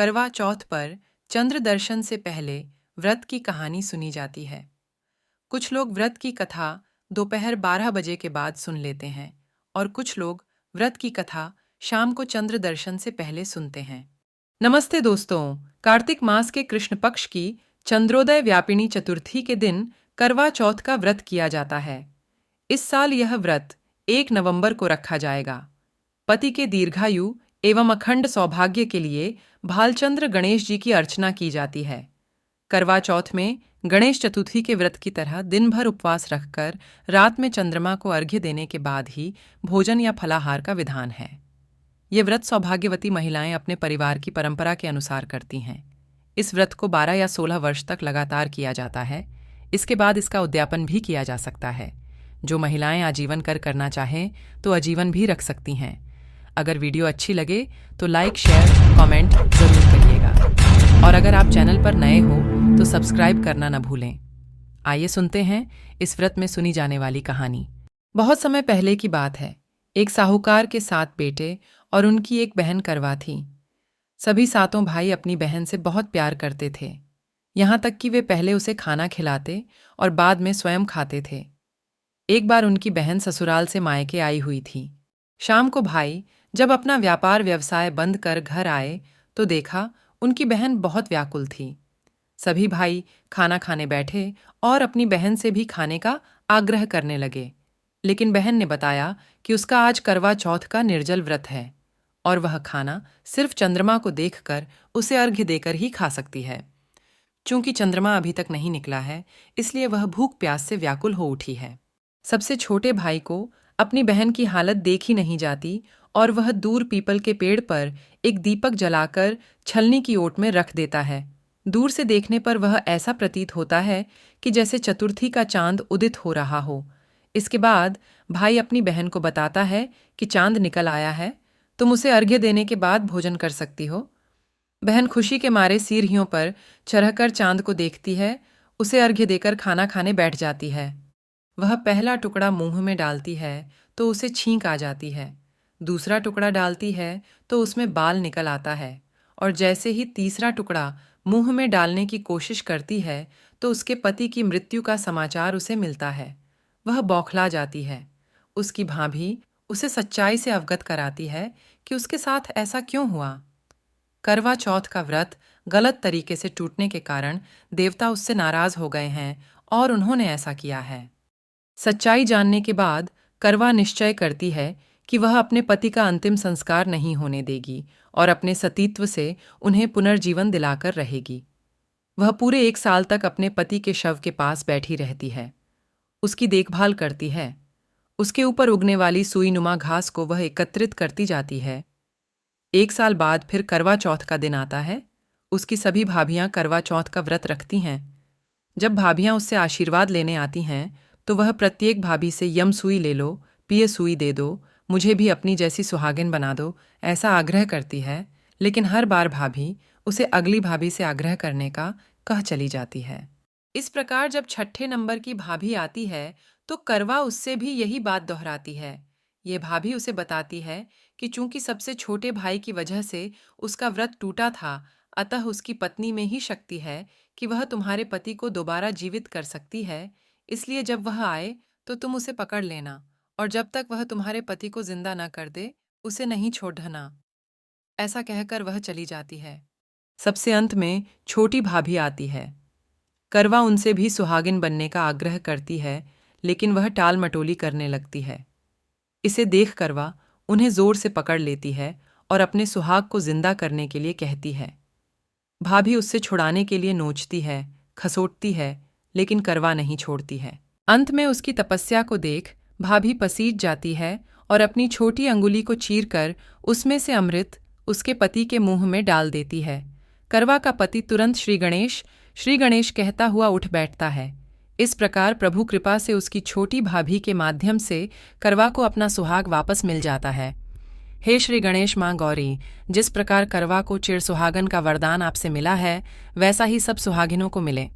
करवा चौथ पर चंद्र दर्शन से पहले व्रत की कहानी सुनी जाती है। कुछ लोग व्रत की कथा दोपहर 12 बजे के बाद सुन लेते हैं और कुछ लोग व्रत की कथा शाम को चंद्र दर्शन से पहले सुनते हैं। नमस्ते दोस्तों, कार्तिक मास के कृष्ण पक्ष की चंद्रोदय व्यापिनी चतुर्थी के दिन करवा चौथ का व्रत किया जाता है। इस साल यह व्रत 1 नवंबर को रखा जाएगा। पति के दीर्घायु एवं अखंड सौभाग्य के लिए भालचंद्र गणेश जी की अर्चना की जाती है। करवा चौथ में गणेश चतुर्थी के व्रत की तरह दिन भर उपवास रखकर रात में चंद्रमा को अर्घ्य देने के बाद ही भोजन या फलाहार का विधान है। ये व्रत सौभाग्यवती महिलाएं अपने परिवार की परंपरा के अनुसार करती हैं। इस व्रत को 12 या 16 वर्ष तक लगातार किया जाता है। इसके बाद इसका उद्यापन भी किया जा सकता है। जो महिलाएं आजीवन करना चाहें तो आजीवन भी रख सकती हैं। अगर वीडियो अच्छी लगे तो लाइक, शेयर, कमेंट जरूर करिएगा और अगर आप चैनल पर नए हो तो सब्सक्राइब करना न भूलें। आइए सुनते हैं इस व्रत में सुनी जाने वाली कहानी। बहुत समय पहले की बात है। एक साहूकार के 7 बेटे और उनकी एक बहन करवा थी। सभी 7 भाई अपनी बहन से बहुत प्यार करते थे, यहाँ तक कि वे पहले उसे खाना खिलाते और बाद में स्वयं खाते थे। एक बार उनकी बहन ससुराल से मायके आई हुई थी। शाम को भाई जब अपना व्यापार व्यवसाय बंद कर घर आए तो देखा उनकी बहन बहुत व्याकुल थी। सभी भाई खाना खाने बैठे और अपनी बहन से भी खाने का आग्रह करने लगे, लेकिन बहन ने बताया कि उसका आज करवा चौथ का निर्जल व्रत है और वह खाना सिर्फ चंद्रमा को देखकर उसे अर्घ्य देकर ही खा सकती है। चूंकि चंद्रमा अभी तक नहीं निकला है, इसलिए वह भूख प्यास से व्याकुल हो उठी है। सबसे छोटे भाई को अपनी बहन की हालत देखी नहीं जाती और वह दूर पीपल के पेड़ पर एक दीपक जलाकर छलनी की ओट में रख देता है। दूर से देखने पर वह ऐसा प्रतीत होता है कि जैसे चतुर्थी का चांद उदित हो रहा हो। इसके बाद भाई अपनी बहन को बताता है कि चांद निकल आया है, तुम उसे अर्घ्य देने के बाद भोजन कर सकती हो। बहन खुशी के मारे सीढ़ियों पर चढ़कर चांद को देखती है, उसे अर्घ्य देकर खाना खाने बैठ जाती है। वह पहला टुकड़ा मुंह में डालती है तो उसे छींक आ जाती है, दूसरा टुकड़ा डालती है तो उसमें बाल निकल आता है और जैसे ही तीसरा टुकड़ा मुंह में डालने की कोशिश करती है तो उसके पति की मृत्यु का समाचार उसे मिलता है। वह बौखला जाती है। उसकी भाभी उसे सच्चाई से अवगत कराती है कि उसके साथ ऐसा क्यों हुआ। करवा चौथ का व्रत गलत तरीके से टूटने के कारण देवता उससे नाराज हो गए हैं और उन्होंने ऐसा किया है। सच्चाई जानने के बाद करवा निश्चय करती है कि वह अपने पति का अंतिम संस्कार नहीं होने देगी और अपने सतीत्व से उन्हें पुनर्जीवन दिलाकर रहेगी। वह पूरे 1 साल तक अपने पति के शव के पास बैठी रहती है, उसकी देखभाल करती है। उसके ऊपर उगने वाली सुईनुमा घास को वह एकत्रित करती जाती है। 1 साल बाद फिर करवा चौथ का दिन आता है। उसकी सभी भाभियां करवा चौथ का व्रत रखती हैं। जब भाभियां उससे आशीर्वाद लेने आती हैं तो वह प्रत्येक भाभी से यम सुई ले लो, पिए सुई दे दो, मुझे भी अपनी जैसी सुहागिन बना दो, ऐसा आग्रह करती है। लेकिन हर बार भाभी उसे अगली भाभी से आग्रह करने का कह चली जाती है। इस प्रकार जब 6ठे नंबर की भाभी आती है तो करवा उससे भी यही बात दोहराती है। ये भाभी उसे बताती है कि चूंकि सबसे छोटे भाई की वजह से उसका व्रत टूटा था, अतः उसकी पत्नी में ही शक्ति है कि वह तुम्हारे पति को दोबारा जीवित कर सकती है। इसलिए जब वह आए तो तुम उसे पकड़ लेना और जब तक वह तुम्हारे पति को जिंदा न कर दे उसे नहीं छोड़ना। ऐसा कहकर वह चली जाती है। सबसे अंत में छोटी भाभी आती है। करवा उनसे भी सुहागिन बनने का आग्रह करती है, लेकिन वह टाल मटोली करने लगती है। इसे देख करवा उन्हें जोर से पकड़ लेती है और अपने सुहाग को जिंदा करने के लिए कहती है। भाभी उससे छुड़ाने के लिए नोचती है, खसोटती है, लेकिन करवा नहीं छोड़ती है। अंत में उसकी तपस्या को देख भाभी पसीज जाती है और अपनी छोटी अंगुली को चीरकर उसमें से अमृत उसके पति के मुंह में डाल देती है। करवा का पति तुरंत श्री गणेश कहता हुआ उठ बैठता है। इस प्रकार प्रभु कृपा से उसकी छोटी भाभी के माध्यम से करवा को अपना सुहाग वापस मिल जाता है। हे श्री गणेश माँ गौरी, जिस प्रकार करवा को चिर सुहागन का वरदान आपसे मिला है, वैसा ही सब सुहागिनों को मिले।